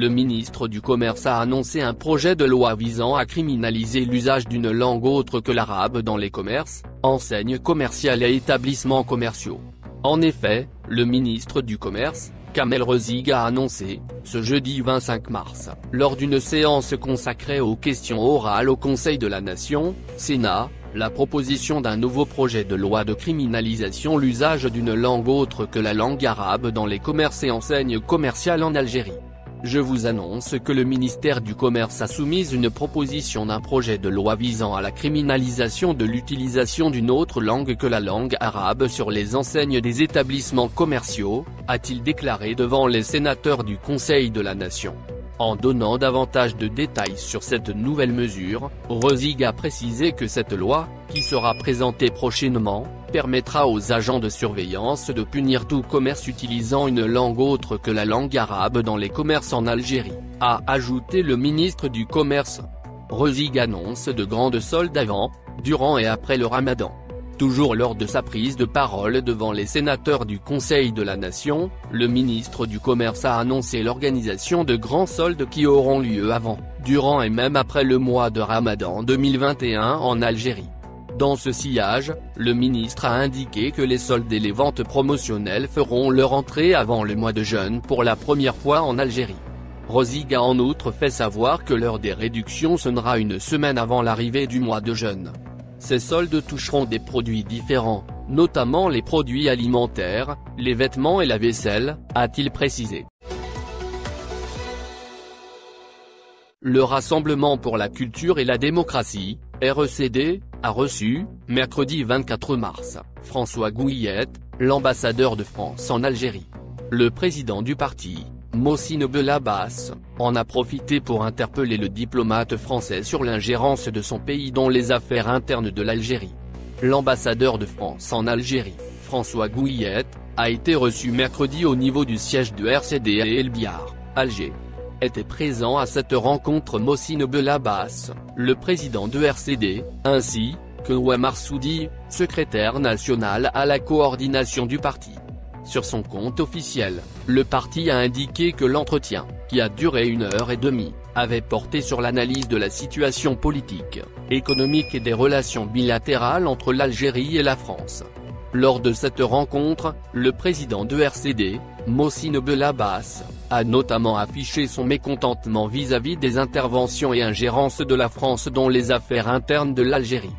le ministre du Commerce a annoncé un projet de loi visant à criminaliser l'usage d'une langue autre que l'arabe dans les commerces, enseignes commerciales et établissements commerciaux. En effet, le ministre du Commerce, Kamel Rezigue a annoncé, ce jeudi 25 mars, lors d'une séance consacrée aux questions orales au Conseil de la Nation, Sénat, la proposition d'un nouveau projet de loi de criminalisation l'usage d'une langue autre que la langue arabe dans les commerces et enseignes commerciales en Algérie. Je vous annonce que le ministère du Commerce a soumis une proposition d'un projet de loi visant à la criminalisation de l'utilisation d'une autre langue que la langue arabe sur les enseignes des établissements commerciaux, a-t-il déclaré devant les sénateurs du Conseil de la Nation. En donnant davantage de détails sur cette nouvelle mesure, Rezigue a précisé que cette loi, qui sera présentée prochainement, permettra aux agents de surveillance de punir tout commerce utilisant une langue autre que la langue arabe dans les commerces en Algérie, a ajouté le ministre du Commerce. Rezigue annonce de grandes soldes avant, durant et après le Ramadan. Toujours lors de sa prise de parole devant les sénateurs du Conseil de la Nation, le ministre du Commerce a annoncé l'organisation de grands soldes qui auront lieu avant, durant et même après le mois de Ramadan 2021 en Algérie. Dans ce sillage, le ministre a indiqué que les soldes et les ventes promotionnelles feront leur entrée avant le mois de jeûne pour la première fois en Algérie. Rezigue a en outre fait savoir que l'heure des réductions sonnera une semaine avant l'arrivée du mois de jeûne. Ces soldes toucheront des produits différents, notamment les produits alimentaires, les vêtements et la vaisselle, a-t-il précisé. Le Rassemblement pour la culture et la démocratie, RECD, a reçu, mercredi 24 mars, François Gouillet, l'ambassadeur de France en Algérie. Le président du parti, Mohsin Belabbas, en a profité pour interpeller le diplomate français sur l'ingérence de son pays dans les affaires internes de l'Algérie. L'ambassadeur de France en Algérie, François Gouillet, a été reçu mercredi au niveau du siège de RCD à El Biar, Alger. Était présent à cette rencontre Mohsin Belabbas, le président de RCD, ainsi que Ouamar Soudi, secrétaire national à la coordination du parti. Sur son compte officiel, le parti a indiqué que l'entretien, qui a duré 1h30, avait porté sur l'analyse de la situation politique, économique et des relations bilatérales entre l'Algérie et la France. Lors de cette rencontre, le président de RCD, Mohsin Belabbas, a notamment affiché son mécontentement vis-à-vis des interventions et ingérences de la France dans les affaires internes de l'Algérie.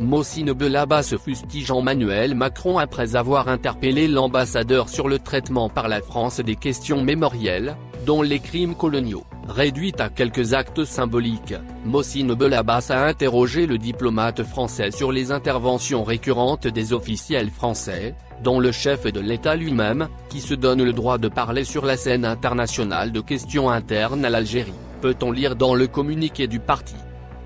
Mohsin Belabbas fustige Emmanuel Macron après avoir interpellé l'ambassadeur sur le traitement par la France des questions mémorielles, dont les crimes coloniaux, réduites à quelques actes symboliques. Mohsin Belabbas a interrogé le diplomate français sur les interventions récurrentes des officiels français, dont le chef de l'État lui-même, qui se donne le droit de parler sur la scène internationale de questions internes à l'Algérie, peut-on lire dans le communiqué du parti.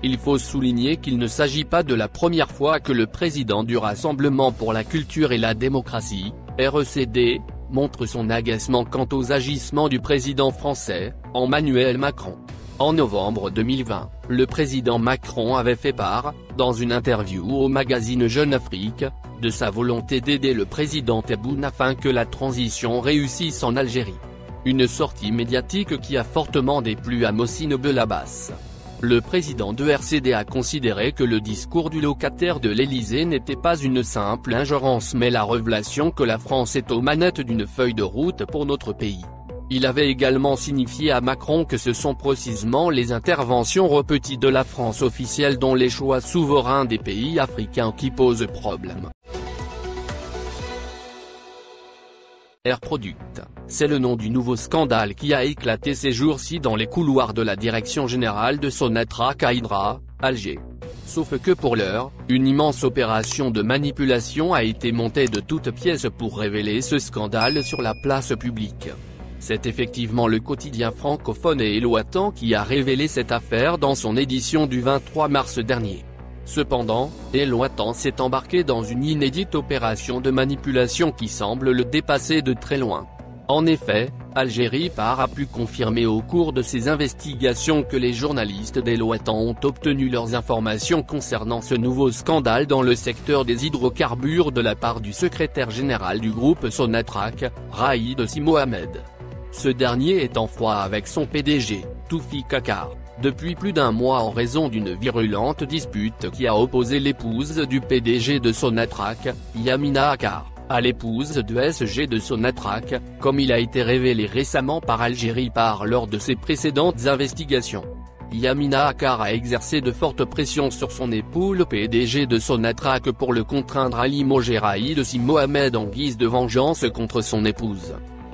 Il faut souligner qu'il ne s'agit pas de la première fois que le président du Rassemblement pour la culture et la démocratie, RECD, montre son agacement quant aux agissements du président français, Emmanuel Macron. En novembre 2020, le président Macron avait fait part, dans une interview au magazine Jeune Afrique, de sa volonté d'aider le président Tebboune afin que la transition réussisse en Algérie. Une sortie médiatique qui a fortement déplu à Mohsin Belabbas. Le président de RCD a considéré que le discours du locataire de l'Élysée n'était pas une simple ingérence mais la révélation que la France est aux manettes d'une feuille de route pour notre pays. Il avait également signifié à Macron que ce sont précisément les interventions repenties de la France officielle dont les choix souverains des pays africains qui posent problème. Air Product, c'est le nom du nouveau scandale qui a éclaté ces jours-ci dans les couloirs de la direction générale de Sonatrach à Hydra, Alger. Sauf que pour l'heure, une immense opération de manipulation a été montée de toutes pièces pour révéler ce scandale sur la place publique. C'est effectivement le quotidien francophone et éloitant qui a révélé cette affaire dans son édition du 23 mars dernier. Cependant, Éloitant s'est embarqué dans une inédite opération de manipulation qui semble le dépasser de très loin. En effet, Algérie Part a pu confirmer au cours de ses investigations que les journalistes d'Éloitant ont obtenu leurs informations concernant ce nouveau scandale dans le secteur des hydrocarbures de la part du secrétaire général du groupe Sonatrach, Raïd Si Mohamed. ce dernier est en froid avec son PDG, Toufiq Akar, depuis plus d'un mois en raison d'une virulente dispute qui a opposé l'épouse du PDG de Sonatrach, Yamina Akar, à l'épouse de SG de Sonatrach, comme il a été révélé récemment par Algérie lors de ses précédentes investigations. Yamina Akar a exercé de fortes pressions sur son époux le PDG de Sonatrach pour le contraindre à limoger Raïd Si Mohamed en guise de vengeance contre son épouse.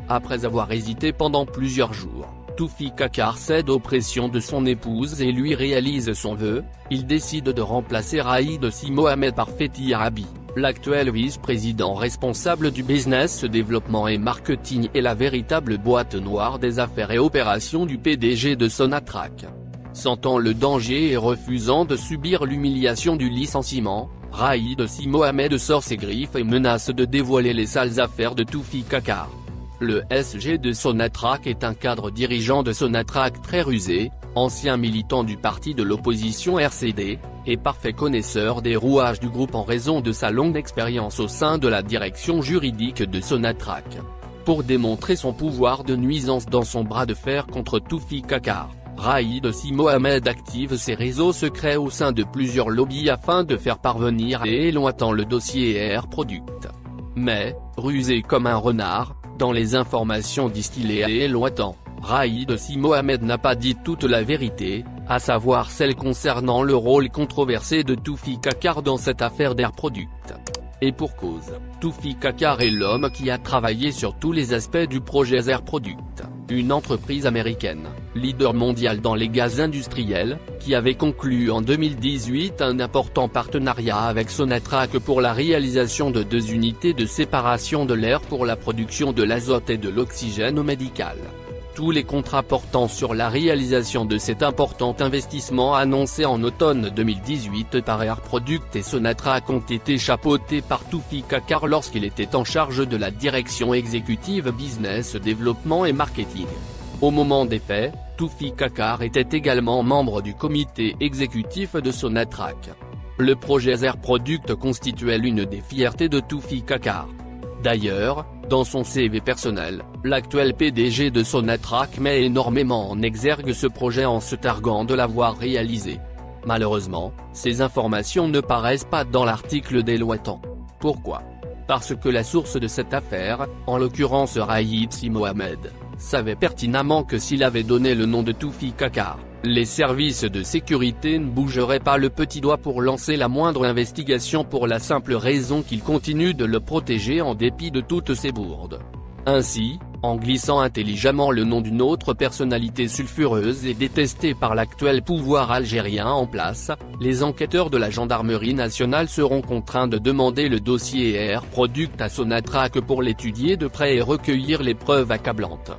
Après avoir hésité pendant plusieurs jours, Toufiq Akar cède aux pressions de son épouse et lui réalise son vœu, il décide de remplacer Raïd Si Mohamed par Fethi Arabi, l'actuel vice-président responsable du business développement et marketing et la véritable boîte noire des affaires et opérations du PDG de Sonatrach. Sentant le danger et refusant de subir l'humiliation du licenciement, Raïd Si Mohamed sort ses griffes et menace de dévoiler les sales affaires de Toufiq Akar. Le SG de Sonatrach est un cadre dirigeant de Sonatrach très rusé, ancien militant du parti de l'opposition RCD, et parfait connaisseur des rouages du groupe en raison de sa longue expérience au sein de la direction juridique de Sonatrach. Pour démontrer son pouvoir de nuisance dans son bras de fer contre Toufiq Akar, Raïd Si Mohamed active ses réseaux secrets au sein de plusieurs lobbies afin de faire parvenir à Elointan le dossier Air Product. Mais, rusé comme un renard, dans les informations distillées à Elointan, Raïd Si Mohamed n'a pas dit toute la vérité, à savoir celle concernant le rôle controversé de Toufiq Akar dans cette affaire d'Air Product. Et pour cause, Toufiq Akar est l'homme qui a travaillé sur tous les aspects du projet Air Product, une entreprise américaine, leader mondial dans les gaz industriels, qui avait conclu en 2018 un important partenariat avec Sonatrach pour la réalisation de 2 unités de séparation de l'air pour la production de l'azote et de l'oxygène au médical. Tous les contrats portant sur la réalisation de cet important investissement annoncé en automne 2018 par Air Product et Sonatrach ont été chapeautés par Toufiq Akar lorsqu'il était en charge de la direction exécutive business développement et marketing. Au moment des faits, Toufiq Akar était également membre du comité exécutif de Sonatrach. Le projet Air Product constituait l'une des fiertés de Toufiq Akar. D'ailleurs, dans son CV personnel, l'actuel PDG de Sonatrach met énormément en exergue ce projet en se targuant de l'avoir réalisé. Malheureusement, ces informations ne paraissent pas dans l'article d'Elointan. Pourquoi ? Parce que la source de cette affaire, en l'occurrence Raïd Si Mohamed, savait pertinemment que s'il avait donné le nom de Toufiq Akar, les services de sécurité ne bougeraient pas le petit doigt pour lancer la moindre investigation pour la simple raison qu'il continue de le protéger en dépit de toutes ses bourdes. Ainsi, en glissant intelligemment le nom d'une autre personnalité sulfureuse et détestée par l'actuel pouvoir algérien en place, les enquêteurs de la gendarmerie nationale seront contraints de demander le dossier Air Product à Sonatrach pour l'étudier de près et recueillir les preuves accablantes.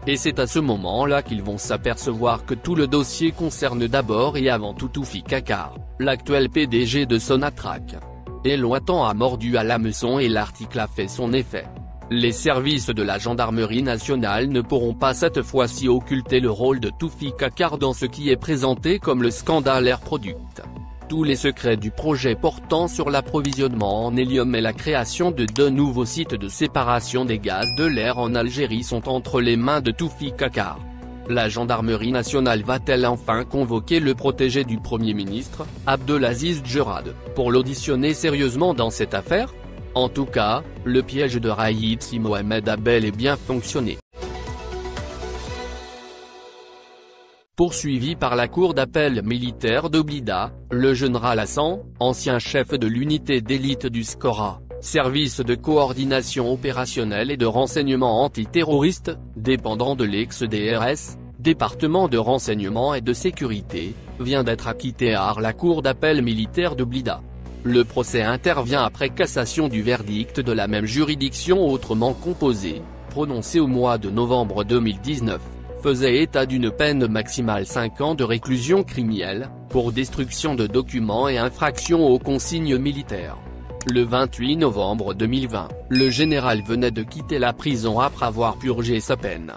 Et c'est à ce moment-là qu'ils vont s'apercevoir que tout le dossier concerne d'abord et avant tout Toufiq Akar, l'actuel PDG de Sonatrach. Elointan a mordu à l'hameçon et l'article a fait son effet. Les services de la gendarmerie nationale ne pourront pas cette fois-ci occulter le rôle de Toufiq Akar dans ce qui est présenté comme le scandale Air Product. Tous les secrets du projet portant sur l'approvisionnement en hélium et la création de 2 nouveaux sites de séparation des gaz de l'air en Algérie sont entre les mains de Toufiq Akar. La gendarmerie nationale va-t-elle enfin convoquer le protégé du Premier ministre, Abdelaziz Djerad, pour l'auditionner sérieusement dans cette affaire ? En tout cas, le piège de Raïd Si Mohamed a bel et bien fonctionné. Poursuivi par la cour d'appel militaire de Blida, le général Hassan, ancien chef de l'unité d'élite du SCORA, service de coordination opérationnelle et de renseignement antiterroriste, dépendant de l'ex-DRS, département de renseignement et de sécurité, vient d'être acquitté par la cour d'appel militaire de Blida. Le procès intervient après cassation du verdict de la même juridiction autrement composée, prononcé au mois de novembre 2019. Faisait état d'une peine maximale 5 ans de réclusion criminelle, pour destruction de documents et infraction aux consignes militaires. Le 28 novembre 2020, le général venait de quitter la prison après avoir purgé sa peine.